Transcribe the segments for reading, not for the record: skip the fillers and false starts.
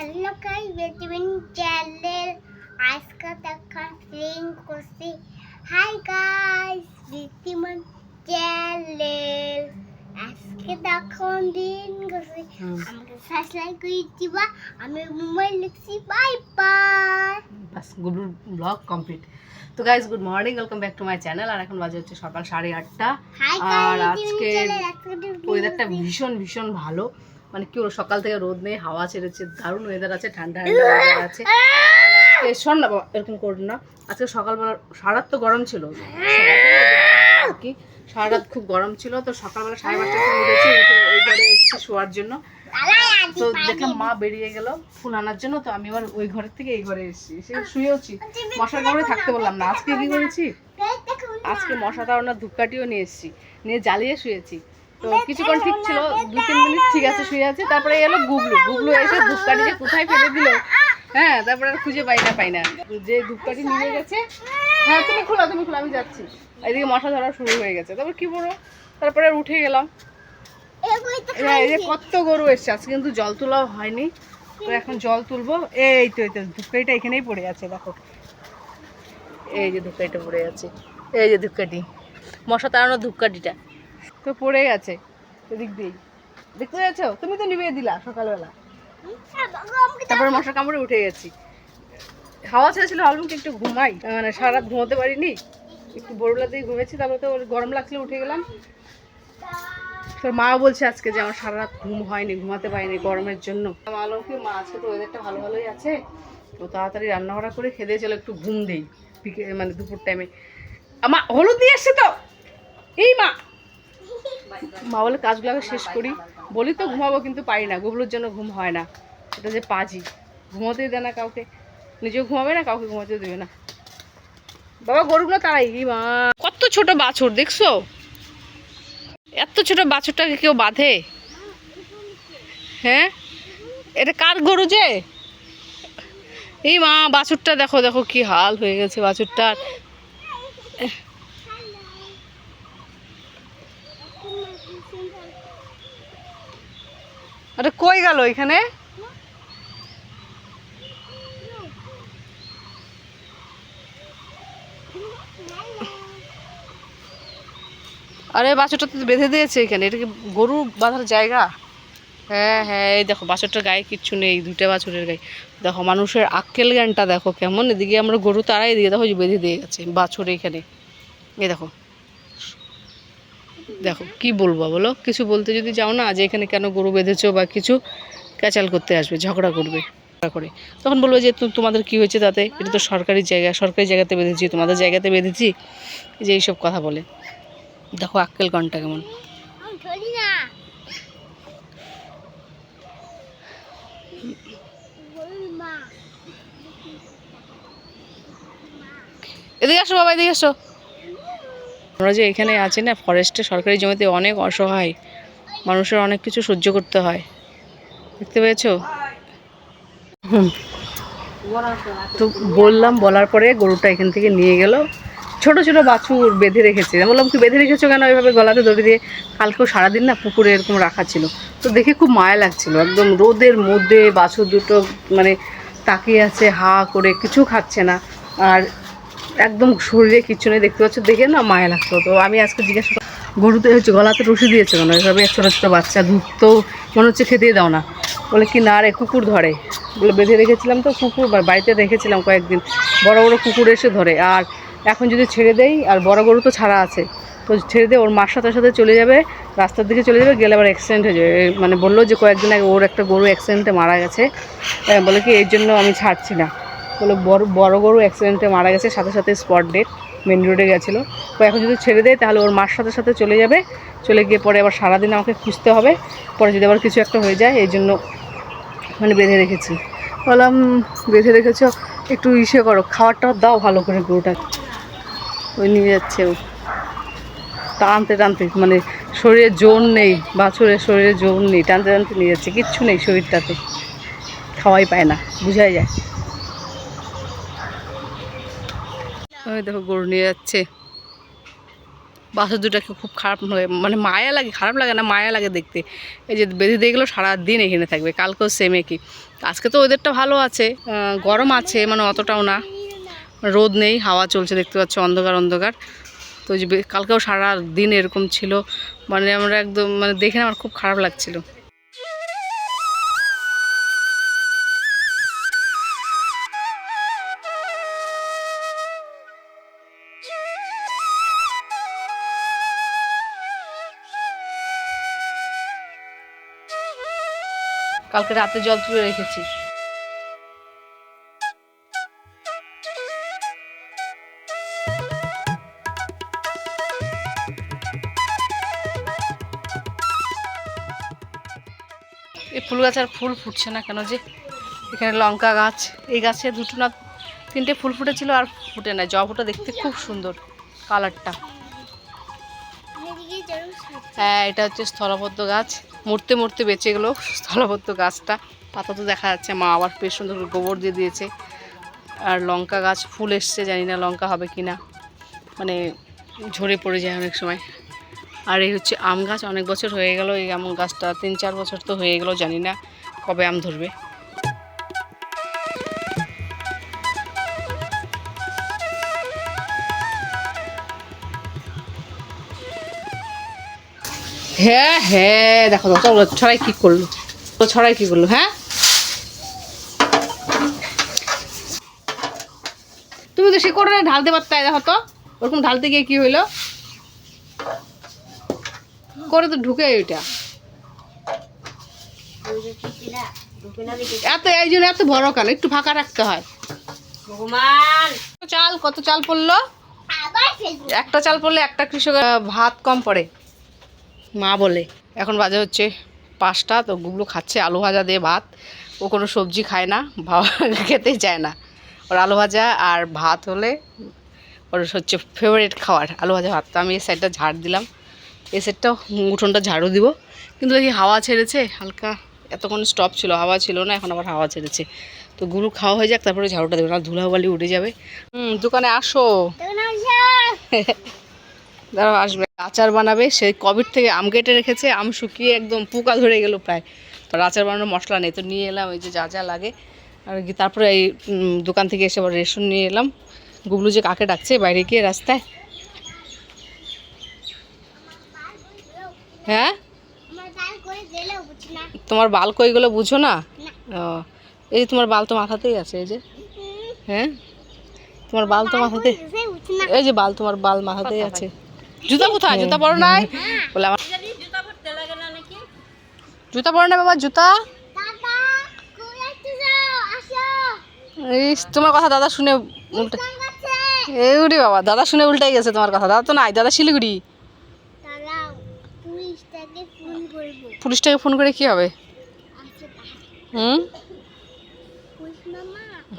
Hello guys welcome channel आज का देखा स्ट्रीम করছি হাই গাইস বেটিমন চ্যানেল আজকে দেখুন দিন করছি আমাকে সাবস্ক্রাইব করে দিবা আমি মোবাইল লিখছি বাই বাই বাস গুড ব্লগ কমপ্লিট। তো guys good morning, welcome back to my channel. আর এখন বাজে হচ্ছে সকাল 8:30। আর আজকে ওয়েদারটা ভীষণ ভীষণ ভালো, মানে কি হলো সকাল থেকে রোদ নেই, হাওয়া ছেড়েছে, দারুণ ওয়েদার আছে, ঠান্ডা ঠান্ডা ওয়েদার আছে। আজকে শোন না বাবা, এরকম করুন না। আজকে সকালবেলা সারা রাত তো গরম ছিল কি, সারা রাত খুব গরম ছিল। তো সকালবেলা 5:30 উঠেছি, ওই ঘরে এসেছি শোয়ার জন্য। তো দেখলাম মা বেরিয়ে গেল ফুল আনার জন্য, তো আমি আবার ওই ঘরের থেকে এই ঘরে এসেছি, এসে শুয়েওছি, মশার কামড়ে থাকতে বললাম না। আজকে কি করেছি, আজকে মশা তাড়ানোর ধূপকাঠিও নিয়ে এসেছি, নিয়ে জ্বালিয়ে শুয়েছি। তো কিছুক্ষণ ঠিক ছিল, 2-3 মিনিট ঠিক আছে শুয়ে আছে। তারপরে এলো গুবলু এসে ধূপকাঠি যে কোথায় ফেলে দিল, হ্যাঁ তারপরে আর খুঁজে পাই না যে ধূপকাঠি নিয়ে গেছে। হ্যাঁ তুমি খোলা আমি যাচ্ছি। এদিকে মশা ধরা শুরু হয়ে গেছে। তারপর কি বলো, তারপরে আর উঠে গেলাম। এই যে কত গরু এসছে, আজকে কিন্তু জল তোলাও হয়নি। তো এখন জল তুলবো। এই তো ধূপকাঠিটা এখানেই পড়ে আছে, দেখো এই যে ধূপকাঠিটা পড়ে আছে, এই যে ধূপকাঠি, মশা তাড়ানোর ধূপকাঠিটা তো পড়ে গেছে এদিক দিয়েই, দেখতে পাচ্ছ? তুমি তো নিভিয়ে দিলা সকালবেলা, তারপরে মশার কামড়ে উঠে গেছি। হাওয়া ছেড়েছিল, ভাবলাম কি একটু ঘুমাই, মানে সারা রাত ঘুমোতে পারিনি, একটু ভোরবেলাতেই ঘুমেছি। তারপরে তো গরম লাগছিল, উঠে গেলাম। তোর মাও বলছে আজকে যে আমার সারা রাত ঘুম হয়নি, ঘুমাতে পারিনি গরমের জন্য। ভাবলাম কি মা আজকে তো ওয়েদারটা ভালোই আছে, তো তাড়াতাড়ি রান্নাবাড়া করে খেতে চলো একটু ঘুম দেই, মানে দুপুর টাইমে। আমার হলুদ দিয়ে এসছে তো, এই মা বলে কাজগুলোকে শেষ করি, বলি তো ঘুমাবো, কিন্তু পারি না, গুবলুর জন্য ঘুম হয় না। এটা যে পাজি, ঘুমোতেই দেয় না কাউকে, নিজেও ঘুমাবে না, কাউকে ঘুমাতেও দেবে না। বাবা গরুগুলো তারাই, মা কত ছোট বাছুর দেখছো, এত ছোট বাছুরটাকে কেউ বাঁধে? হ্যাঁ এটা কার গরু যে, এই মা বাছুরটা দেখো কি হাল হয়ে গেছে বাছুরটার। আরে কই গেল এখানে? আরে বাছুরটা তো বেঁধে দিয়েছে এখানে, এটা কি গরু বাঁধার জায়গা? হ্যাঁ এই দেখো বাছুরটার গায়ে কিচ্ছু নেই, 2টা বাছুরের গায়ে দেখো। মানুষের আক্কেল জ্ঞানটা দেখো কেমন, এদিকে আমরা গরু তারাই দিয়ে দেখো বেঁধে দিয়ে গেছে বাছুর এখানে। এই দেখো কি বলবো বলো, কিছু বলতে যদি যাও না যে এখানে কেন গরু বেঁধেছো বা কিছু, ক্যাচাল করতে আসবে, ঝগড়া করবে করে, তখন বলবো যে তোমাদের কি হয়েছে তাতে, এটা তো সরকারি জায়গাতে বেঁধেছি, তোমাদের জায়গাতে বেঁধেছি, যে এইসব কথা বলে। দেখো আক্কেল কনটা কেমন। এদিকে আসো বাবা, এদিকে আসো। আমরা যে এখানে আছি না ফরেস্টে, সরকারি জমিতে, অনেক অসহায় মানুষের অনেক কিছু সহ্য করতে হয়, দেখতে পেয়েছো? তো বলার পরে গরুটা এখান থেকে নিয়ে গেল। ছোট ছোট বাছুর বেঁধে রেখেছে, আমি বললাম কি বেঁধে রেখেছো কেন এভাবে গলাতে দড়ি দিয়ে? কালকেও সারাদিন না পুকুরে এরকম রাখা ছিল, তো দেখে খুব মায়া লাগছিল। একদম রোদের মধ্যে বাছুর দুটো মানে তাকিয়ে আছে হা করে, কিছু খাচ্ছে না, আর একদম শরীরে কিচ্ছু নেই, দেখতে পাচ্ছ, দেখে না মায়া লাগতো। তো আমি আজকে জিজ্ঞাসা গরুতে হচ্ছে গলাতে রশি দিয়েছে কেন এভাবে, ছোটো ছোটো বাচ্চা, দুধ তো মনে হচ্ছে খেতে দাও না। বলে কি না রে কুকুর ধরে, বলে বেঁধে রেখেছিলাম তো, কুকুর বাড়িতে রেখেছিলাম কয়েকদিন, বড় কুকুর এসে ধরে। আর এখন যদি ছেড়ে দেই, আর বড় গরু তো ছাড়া আছে, তো ছেড়ে দিয়ে ওর মার সাথে চলে যাবে, রাস্তার দিকে চলে যাবে, গেলে আবার অ্যাক্সিডেন্ট হয়ে যাবে। মানে বললো যে কয়েকদিন আগে ওর একটা গরু অ্যাক্সিডেন্টে মারা গেছে, বলে কি এর জন্য আমি ছাড়ছি না। বলে বড় গরু অ্যাক্সিডেন্টে মারা গেছে, সাথে স্পট ডেট, মেন রোডে গেছিলো। তো এখন যদি ছেড়ে দেয় তাহলে ওর মার সাথে চলে যাবে, চলে গিয়ে পরে আবার সারাদিন আমাকে খুঁজতে হবে, পরে যদি আবার কিছু একটা হয়ে যায়, এই জন্য মানে বেঁধে রেখেছি। বললাম বেঁধে রেখেছো, একটু করো, খাবারটা দাও ভালো করে গরুটা। ওই নিয়ে যাচ্ছে ও টানতে মানে শরীরে জোর নেই, বাছুরের শরীরে জোর নেই, টানতে নিয়ে যাচ্ছে, কিচ্ছু নেই শরীরটাতে, খাওয়াই পায় না, বুঝাই যায়। ওই দেখো গরু নিয়ে যাচ্ছে, বাছুর দুটাকে খুব খারাপ লাগে, মানে মায়া লাগে, খারাপ লাগে না, মায়া লাগে দেখতে। এই যে বেঁধে দিয়ে গেলেও সারাদিন এখানে থাকবে, কালকেও সেম একই। আজকে তো ওদেরটা ভালো আছে, গরম আছে, মানে অতটাও না, রোদ নেই, হাওয়া চলছে দেখতে পাচ্ছ, অন্ধকার অন্ধকার। তো যে কালকেও সারা দিন এরকম ছিল, মানে আমরা একদম মানে দেখে আমার খুব খারাপ লাগছিল। কালকে রাতে জল তুলে রেখেছি। এই ফুল গাছ আর ফুল ফুটছে না কেন, যে এখানে লঙ্কা গাছ, এই গাছে দুটো না তিনটে ফুল ফুটেছিল আর ফুটে না। জবাটা দেখতে খুব সুন্দর কালারটা। হ্যাঁ, এটা হচ্ছে স্থলপদ্ম গাছ, মরতে মরতে বেঁচে গেলো স্থলপদ্ম গাছটা। পাতা তো দেখা যাচ্ছে, মা আবার বেশ সুন্দর করে গোবর দিয়ে দিয়েছে। আর লঙ্কা গাছ ফুল এসছে, জানি না লঙ্কা হবে কি না, মানে ঝরে পড়ে যায় অনেক সময়। আর এই হচ্ছে আম গাছ, অনেক বছর হয়ে গেল এই আম গাছটা, 3-4 বছর তো হয়ে গেল, জানি না কবে আম ধরবে। হ্যাঁ হ্যাঁ, দেখো ছড়াই কি করলো, তো ছড়াই কি করলো। হ্যাঁ, তুমি তো সে করে ঢালতে পারতে, দেখো তো ওরকম ঢালতে গিয়ে কি হইলো, করে তো ঢুকে ওইটা এত, এই জন্য এত বড় কেন, একটু ফাঁকা রাখতে হয়। চাল, কত চাল পড়লো, একটা চাল পড়লে একটা কৃষক ভাত কম পড়ে, মা বলে। এখন বাজে হচ্ছে 5টা, তো গুগলু খাচ্ছে আলু ভাজা দিয়ে ভাত। ও কোনো সবজি খায় না, খেতেই চায় না। ওর আলু ভাজা আর ভাত হলে ওর হচ্ছে ফেভারিট খাবার, আলু ভাজা ভাত। তো আমি এই সাইডটা ঝাড় দিলাম, এই সাইডটাও উঠোনটা ঝাড়ু দিব, কিন্তু দেখি হাওয়া ছেড়েছে হালকা, এতক্ষণ স্টপ ছিল, হাওয়া ছিল না, এখন আবার হাওয়া ছেড়েছে। তো গুরু খাওয়া হয়ে যাক, তারপরে ঝাড়ুটা দেবে, না ধুলাবালি উঠে যাবে। দোকানে আসো, দাঁড়াও আসবে, আচার বানাবে। সেই কোভিড থেকে আম কেটে রেখেছে, আম শুকিয়ে একদম পোকা ধরে গেল প্রায়। তো আচার বানানোর মশলা নেই, তো নিয়ে এলাম ওই যে যা যা লাগে। আর তারপরে এই দোকান থেকে এসে আবার রেশন নিয়ে এলাম। গুগলু যে কাকে ডাকছে বাইরে গিয়ে রাস্তায়। হ্যাঁ, তোমার বাল কইগুলো বুঝো না? ও, এই যে তোমার বাল তো মাথাতেই আছে, এই যে। হ্যাঁ, তোমার বাল তো মাথাতে, এই যে বাল, তোমার বাল মাথাতেই আছে। জুতা কোথায়, জুতা পরো নাই বলে আমার, জুতা পরো না বাবা, জুতা। তোমার কথা দাদা শুনে উল্টে, এই উড়ি বাবা, দাদা শুনে উল্টাই গেছে তোমার কথা। দাদা তো নাই, দাদা শিলিগুড়ি। পুলিশটাকে ফোন করে কি হবে?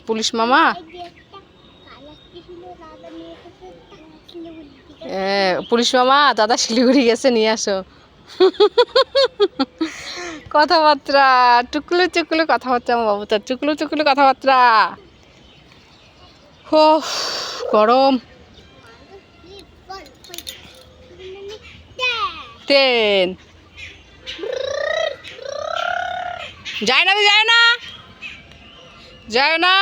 পুলিশ মামা, পুলিশ মামা, দাদা শিলিগুড়ি গেছে, নিয়ে আসো। কথাবার্তা টুকলু চুকলু কথাবার্তা, আমার বাবু তার টুকলু চুকলু কথাবার্তা। ও গরম, 10 যায় না, যায় না, যায় না,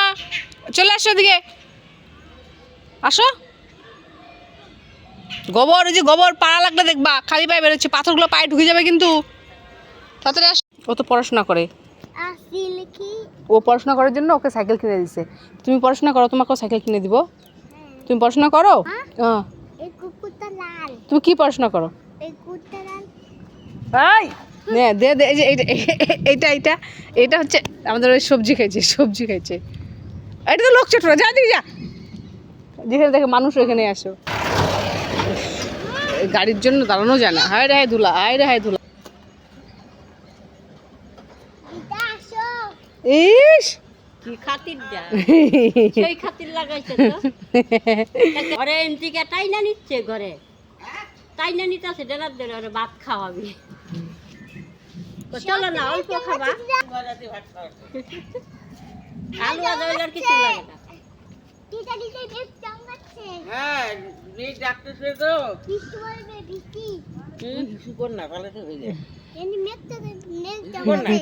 চলে আসো ওদিকে, আসো। গোবর, ওই যে গোবর পাড়া লাগলে দেখবা খালি পায়ে বেরোচ্ছে, পাথরগুলো পায়ে ঢুকে যাবে কিন্তু, তাড়াতাড়ি আস। ও তো পড়াশোনা করে, ও পড়াশোনা করার জন্য ওকে সাইকেল কিনে দিছে। তুমি পড়াশোনা করো, তোমাকেও সাইকেল কিনে দিব। তুমি পড়াশোনা করো? হ্যাঁ। তুমি কি পড়াশোনা করো? এই নে দে দে, এই যে এইটা এইটা এটা হচ্ছে আমাদের ওই সবজি খাইছে, সবজি খাইছে। এটা তো লোক চটরা, যা দিকে যা, যেখানে দেখে মানুষ ওইখানে আসো। গাড়ির জন্য দাঁড়ানো যায় না, হায় রে হায় ধুলা, হায় রে হায় ধুলা। ইস কি খাতির দা, সেই খাতির লাগাইছে তো। ঘরে এমটিকে টাইনা নিচ্ছে, ঘরে টাইনা নিতেছে, ডেলার ডেলার ওরে ভাত খাওয়াবি। চলো না, অল্প খাবা, আলু আদা হইলে আর কিছু লাগে না। টিটালিতে মেঘ জন্মাচ্ছে। হ্যাঁ মেঘ ডাকতেছে তো বৃষ্টি পড়বে, বৃষ্টি। কিছু কর না তাহলে তো হয়ে যায় এমনি মেঘ তো মেঘ জন্মাচ্ছে।